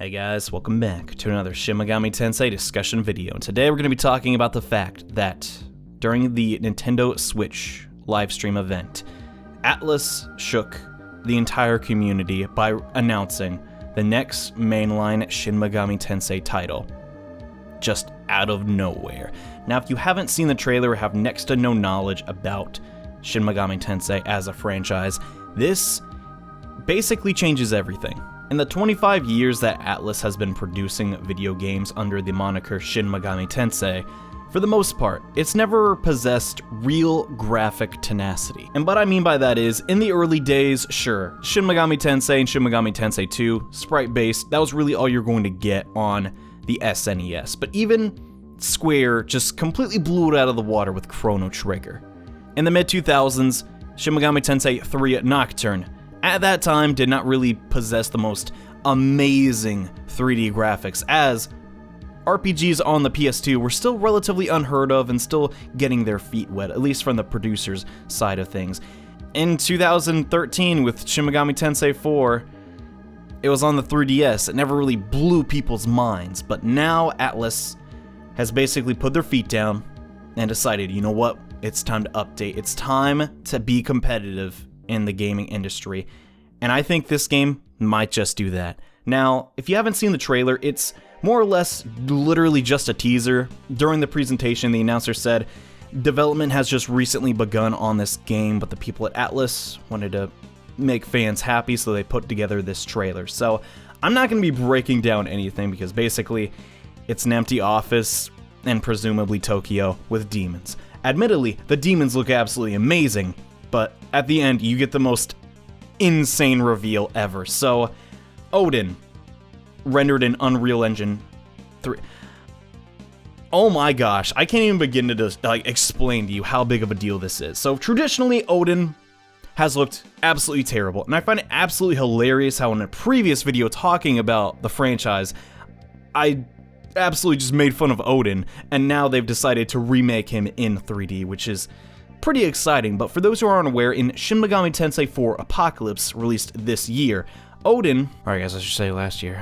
Hey guys, welcome back to another Shin Megami Tensei discussion video. And today we're going to be talking about the fact that during the Nintendo Switch livestream event, Atlus shook the entire community by announcing the next mainline Shin Megami Tensei title, just out of nowhere. Now, if you haven't seen the trailer or have next to no knowledge about Shin Megami Tensei as a franchise, this basically changes everything. In the 25 years that Atlus has been producing video games under the moniker Shin Megami Tensei, for the most part, it's never possessed real graphic tenacity. And what I mean by that is, in the early days, sure, Shin Megami Tensei and Shin Megami Tensei 2, sprite-based, that was really all you're going to get on the SNES. But even Square just completely blew it out of the water with Chrono Trigger. In the mid-2000s, Shin Megami Tensei 3 Nocturne, at that time, did not really possess the most amazing 3D graphics, as RPGs on the PS2 were still relatively unheard of and still getting their feet wet, at least from the producer's side of things. In 2013, with Shin Megami Tensei 4, it was on the 3DS. It never really blew people's minds, but now Atlus has basically put their feet down and decided, you know what, it's time to update. It's time to be competitive in the gaming industry, and I think this game might just do that. Now, if you haven't seen the trailer, it's more or less literally just a teaser. During the presentation, the announcer said, development has just recently begun on this game, but the people at Atlus wanted to make fans happy, so they put together this trailer. So, I'm not going to be breaking down anything, because basically, it's an empty office, and presumably Tokyo, with demons. Admittedly, the demons look absolutely amazing, but at the end, you get the most insane reveal ever. So, Odin, rendered in Unreal Engine 3. Oh my gosh, I can't even begin to just, explain to you how big of a deal this is. So, traditionally, Odin has looked absolutely terrible, and I find it absolutely hilarious how in a previous video talking about the franchise, I absolutely just made fun of Odin, and now they've decided to remake him in 3D, which is pretty exciting. But for those who are unaware, in Shin Megami Tensei 4 Apocalypse, released this year, Odin, or I guess I should say last year,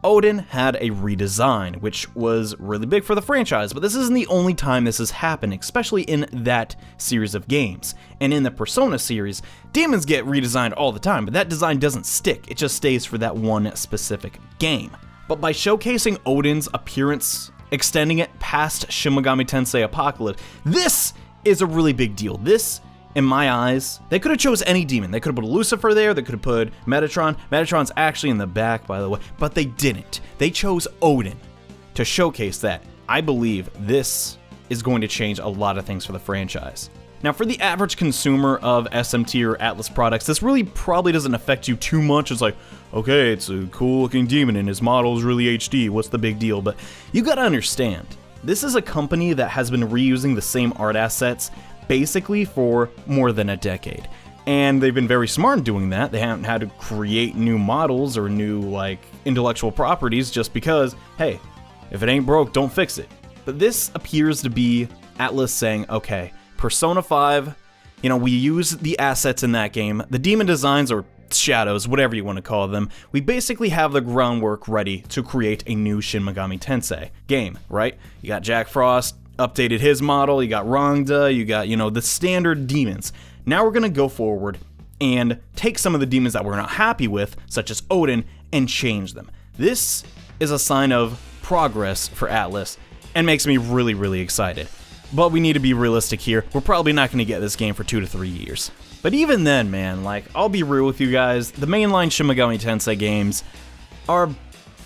Odin had a redesign, which was really big for the franchise, but this isn't the only time this has happened, especially in that series of games. And in the Persona series, demons get redesigned all the time, but that design doesn't stick, it just stays for that one specific game. But by showcasing Odin's appearance, extending it past Shin Megami Tensei Apocalypse, this is a really big deal. This, in my eyes, they could have chose any demon. They could have put Lucifer there, they could have put Metatron. Metatron's actually in the back, by the way, but they didn't. They chose Odin to showcase that. I believe this is going to change a lot of things for the franchise. Now, for the average consumer of SMT or Atlus products, this really probably doesn't affect you too much. It's like, okay, it's a cool looking demon and his model is really HD, what's the big deal? But you gotta understand, this is a company that has been reusing the same art assets basically for more than a decade. And they've been very smart in doing that. They haven't had to create new models or new, intellectual properties just because, hey, if it ain't broke, don't fix it. But this appears to be Atlus saying, okay, Persona 5, we use the assets in that game, the demon designs or shadows, whatever you want to call them, we basically have the groundwork ready to create a new Shin Megami Tensei game, right? You got Jack Frost, updated his model, you got Rongda, you got, the standard demons. Now we're going to go forward and take some of the demons that we're not happy with, such as Odin, and change them. This is a sign of progress for Atlus and makes me really, really excited. But we need to be realistic here. We're probably not going to get this game for 2 to 3 years. But even then, man, I'll be real with you guys, the mainline Shin Megami Tensei games are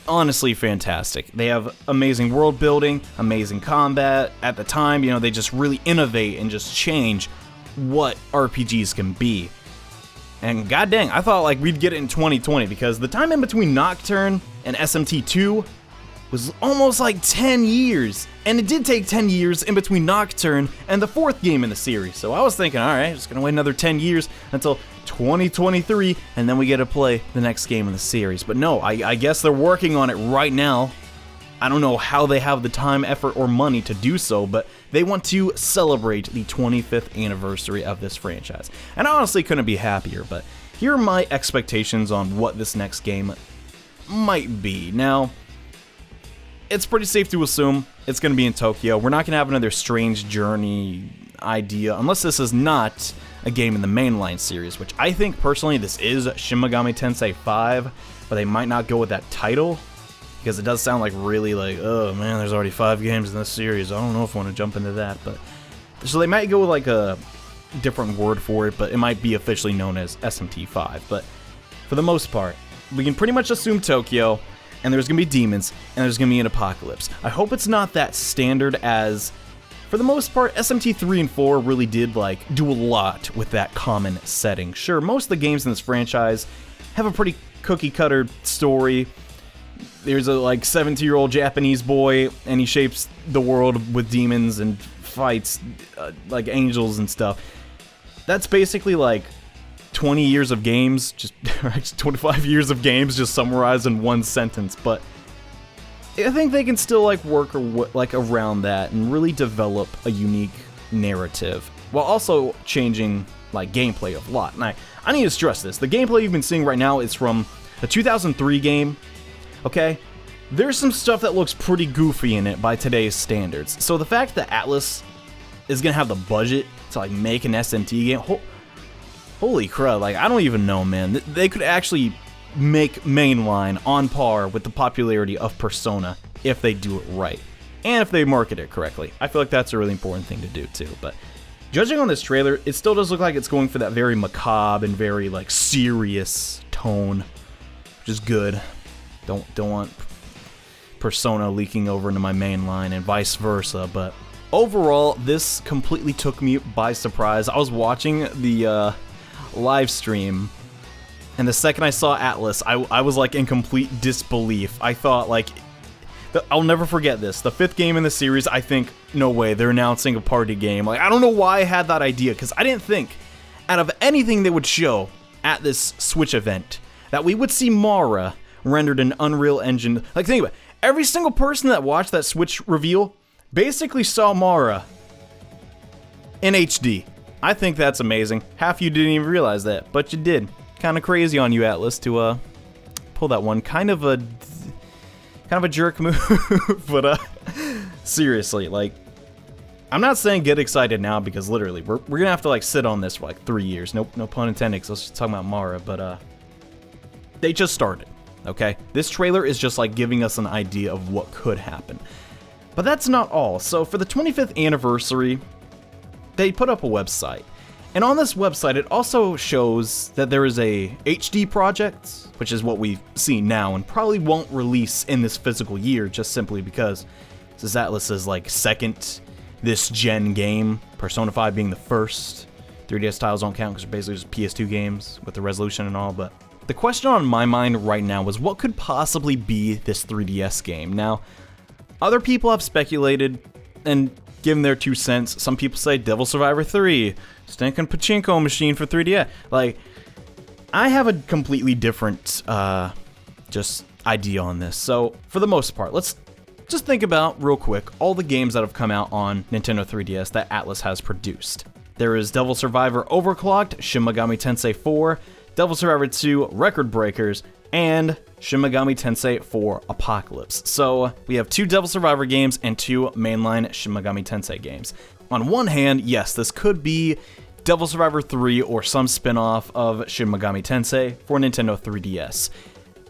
honestly fantastic. They have amazing world building, amazing combat. At the time, they just really innovate and just change what RPGs can be. And god dang, I thought we'd get it in 2020, because the time in between Nocturne and SMT2 was almost 10 years. And it did take 10 years in between Nocturne and the 4th game in the series. So I was thinking, alright, just gonna wait another 10 years until 2023, and then we get to play the next game in the series. But no, I guess they're working on it right now. I don't know how they have the time, effort, or money to do so, but they want to celebrate the 25th anniversary of this franchise. And I honestly couldn't be happier, but here are my expectations on what this next game might be. Now, it's pretty safe to assume it's going to be in Tokyo. We're not going to have another Strange Journey idea, unless this is not a game in the mainline series, which I think, personally, this is Shin Megami Tensei 5, but they might not go with that title, because it does sound like really like, oh man, there's already 5 games in this series. I don't know if I want to jump into that, but... So they might go with like a different word for it, but it might be officially known as SMT5. But for the most part, we can pretty much assume Tokyo, and there's going to be demons, and there's going to be an apocalypse. I hope it's not that standard as, for the most part, SMT 3 and 4 really did like do a lot with that common setting. Sure, most of the games in this franchise have a pretty cookie-cutter story. There's a like 17-year-old Japanese boy, and he shapes the world with demons and fights like angels and stuff. That's basically like 20 years of games, just 25 years of games just summarized in one sentence. But I think they can still like work like around that and really develop a unique narrative while also changing like gameplay a lot. And I need to stress this: the gameplay you've been seeing right now is from the 2003 game. Okay, there's some stuff that looks pretty goofy in it by today's standards. So the fact that Atlus is gonna have the budget to like make an SMT game, holy crud! Like I don't even know, man. They could actually make mainline on par with the popularity of Persona if they do it right, and if they market it correctly. I feel like that's a really important thing to do too. But judging on this trailer, it still does look like it's going for that very macabre and very like serious tone, which is good. Don't want Persona leaking over into my mainline and vice versa, but overall, this completely took me by surprise. I was watching the live stream, and the second I saw Atlus, I was like in complete disbelief. I thought like, I'll never forget this. The 5th game in the series, I think, no way, they're announcing a party game. Like, I don't know why I had that idea, because I didn't think, out of anything they would show at this Switch event, that we would see Mara rendered in Unreal Engine. Like, think about it. Every single person that watched that Switch reveal basically saw Mara in HD. I think that's amazing. Half of you didn't even realize that, but you did. Kind of crazy on you, Atlus, to pull that one. Kind of a jerk move, but seriously, like, I'm not saying get excited now, because literally we're gonna have to like sit on this for like 3 years. No pun intended. So let's just talk about Mara, but they just started. Okay, this trailer is just like giving us an idea of what could happen. But that's not all. So for the 25th anniversary, they put up a website. And on this website, it also shows that there is a HD project, which is what we've seen now and probably won't release in this physical year, just simply because this is Atlus's like second this gen game, Persona 5 being the first. 3DS titles don't count because they're basically just PS2 games with the resolution and all, but the question on my mind right now was what could possibly be this 3DS game. Now, other people have speculated and given their 2 cents. Some people say Devil Survivor 3, stinking pachinko machine for 3DS. Like, I have a completely different just idea on this. So, for the most part, let's just think about, real quick, all the games that have come out on Nintendo 3DS that Atlus has produced. There is Devil Survivor Overclocked, Shin Megami Tensei 4, Devil Survivor 2 Record Breakers, and Shin Megami Tensei 4 Apocalypse. So we have 2 Devil Survivor games and 2 mainline Shin Megami Tensei games. On one hand, yes, this could be Devil Survivor 3 or some spin-off of Shin Megami Tensei for Nintendo 3DS.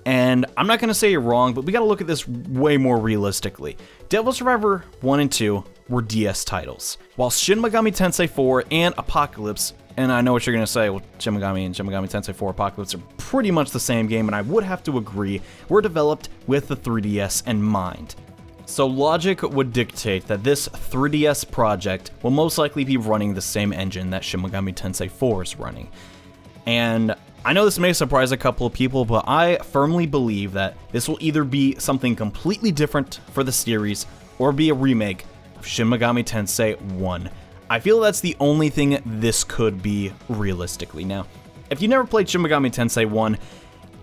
And I'm not going to say you're wrong, but we got to look at this way more realistically. Devil Survivor 1 and 2 were DS titles, while Shin Megami Tensei 4 and Apocalypse, and I know what you're going to say, well, Shin Megami and Shin Megami Tensei 4 Apocalypse are pretty much the same game, and I would have to agree, were developed with the 3DS in mind. So logic would dictate that this 3DS project will most likely be running the same engine that Shin Megami Tensei 4 is running. And I know this may surprise a couple of people, but I firmly believe that this will either be something completely different for the series, or be a remake of Shin Megami Tensei 1. I feel that's the only thing this could be realistically. Now, if you never played Shin Megami Tensei 1,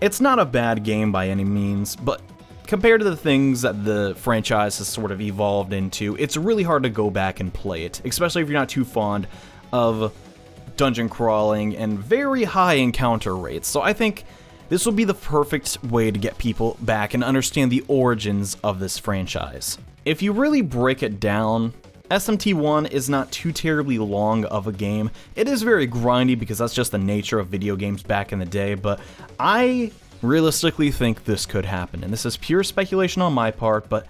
it's not a bad game by any means, but compared to the things that the franchise has sort of evolved into, it's really hard to go back and play it, especially if you're not too fond of dungeon crawling and very high encounter rates. So I think this will be the perfect way to get people back and understand the origins of this franchise. If you really break it down, SMT1 is not too terribly long of a game. It is very grindy because that's just the nature of video games back in the day, but I realistically think this could happen, and this is pure speculation on my part, but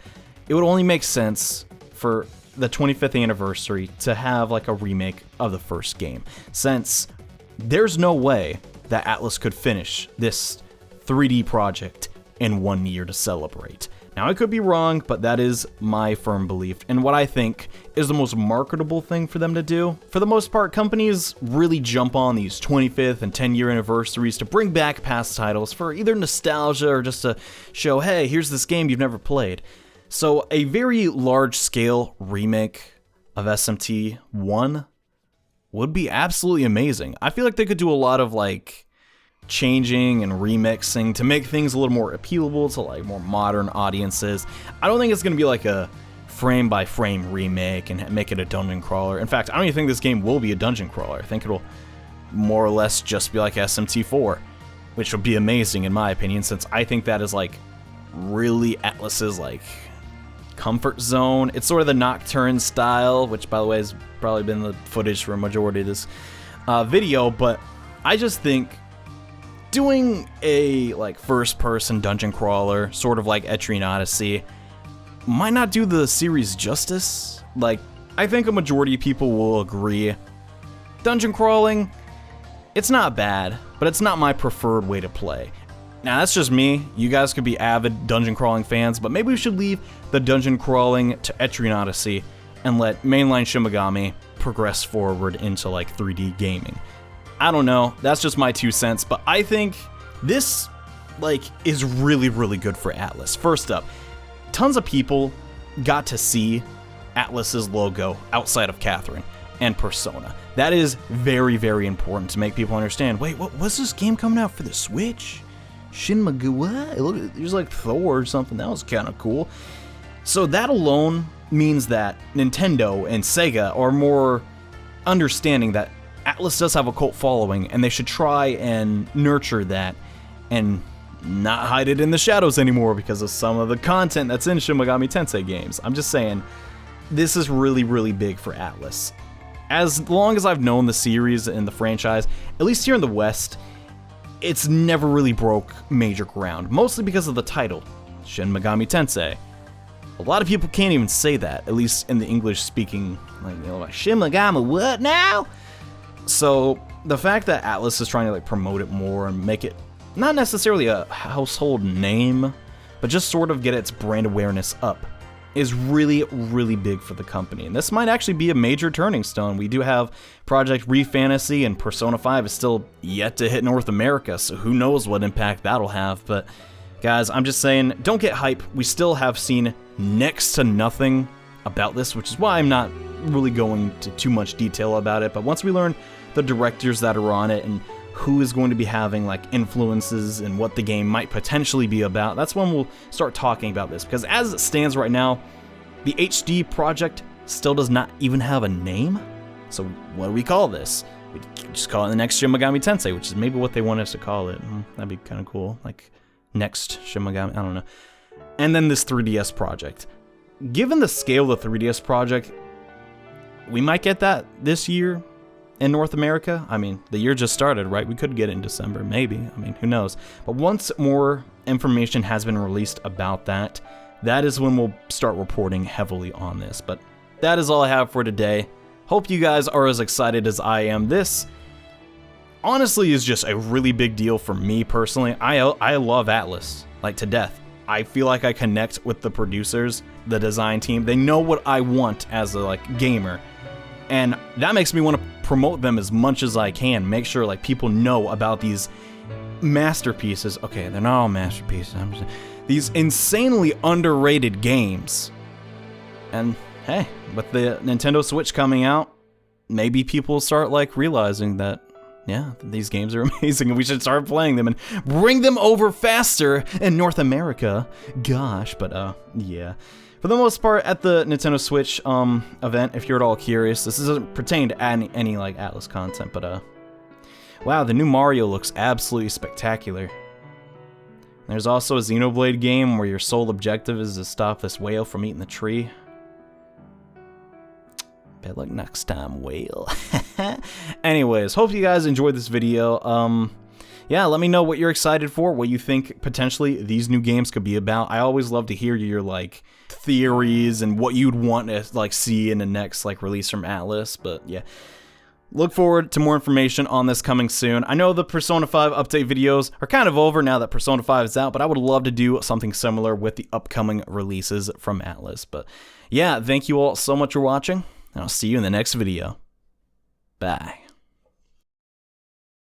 it would only make sense for the 25th anniversary to have like a remake of the first game, since there's no way that Atlus could finish this 3D project in 1 year to celebrate. Now, I could be wrong, but that is my firm belief, and what I think is the most marketable thing for them to do. For the most part, companies really jump on these 25th and 10-year anniversaries to bring back past titles for either nostalgia or just to show, hey, here's this game you've never played. So a very large-scale remake of SMT1 would be absolutely amazing. I feel like they could do a lot of, like, changing and remixing to make things a little more appealable to like more modern audiences. I don't think it's going to be like a frame by frame remake and make it a dungeon crawler. In fact, I don't even think this game will be a dungeon crawler. I think it'll more or less just be like SMT4, which would be amazing in my opinion, since I think that is like really Atlus's like comfort zone. It's sort of the Nocturne style, which by the way has probably been the footage for a majority of this video, but I just think doing a like first-person dungeon crawler, sort of like Etrian Odyssey, might not do the series justice. Like, I think a majority of people will agree. Dungeon crawling, it's not bad, but it's not my preferred way to play. Now, that's just me. You guys could be avid dungeon crawling fans, but maybe we should leave the dungeon crawling to Etrian Odyssey and let mainline Shin Megami progress forward into like 3D gaming. I don't know, that's just my 2 cents, but I think this, like, is really, really good for Atlus. First up, tons of people got to see Atlus's logo outside of Catherine and Persona. That is very, very important to make people understand, wait, what was this game coming out for the Switch? Shin Megami, what? Look, there's like Thor or something, that was kind of cool. So that alone means that Nintendo and Sega are more understanding that Atlus does have a cult following, and they should try and nurture that and not hide it in the shadows anymore because of some of the content that's in Shin Megami Tensei games. I'm just saying, this is really, really big for Atlus. As long as I've known the series and the franchise, at least here in the West, it's never really broke major ground, mostly because of the title, Shin Megami Tensei. A lot of people can't even say that, at least in the English-speaking, like Shin Megami what now? So the fact that Atlus is trying to like promote it more and make it not necessarily a household name, but just sort of get its brand awareness up is really, really big for the company. And this might actually be a major turning stone. We do have Project Re Fantasy, and Persona 5 is still yet to hit North America, so who knows what impact that'll have. But guys, I'm just saying, don't get hype. We still have seen next to nothing about this, which is why I'm not really going into too much detail about it. But once we learn the directors that are on it and who is going to be having like influences and what the game might potentially be about, that's when we'll start talking about this. Because as it stands right now, the HD project still does not even have a name. So what do we call this? We just call it the next Shin Megami Tensei, which is maybe what they want us to call it. That'd be kind of cool, like next Shin Megami, I don't know. And then this 3DS project. Given the scale of the 3DS project, we might get that this year in North America. I mean, the year just started, right? We could get it in December, maybe. I mean, who knows? But once more information has been released about that, that is when we'll start reporting heavily on this. But that is all I have for today. Hope you guys are as excited as I am. This honestly is just a really big deal for me personally. I love Atlus, like to death. I feel like I connect with the producers, the design team. They know what I want as a like gamer. And that makes me want to promote them as much as I can. Make sure like people know about these masterpieces. Okay, they're not all masterpieces. These insanely underrated games. And hey, with the Nintendo Switch coming out, maybe people start like realizing that, yeah, these games are amazing and we should start playing them and bring them over faster in North America. Gosh, but yeah. For the most part, at the Nintendo Switch event, if you're at all curious, this doesn't pertain to any like Atlus content, but wow, the new Mario looks absolutely spectacular. There's also a Xenoblade game where your sole objective is to stop this whale from eating the tree. Bad luck next time, whale. Anyways, hope you guys enjoyed this video. Yeah, let me know what you're excited for, what you think potentially these new games could be about. I always love to hear your, like, theories and what you'd want to, like, see in the next, like, release from Atlus, but yeah. Look forward to more information on this coming soon. I know the Persona 5 update videos are kind of over now that Persona 5 is out, but I would love to do something similar with the upcoming releases from Atlus. But yeah, thank you all so much for watching, and I'll see you in the next video. Bye.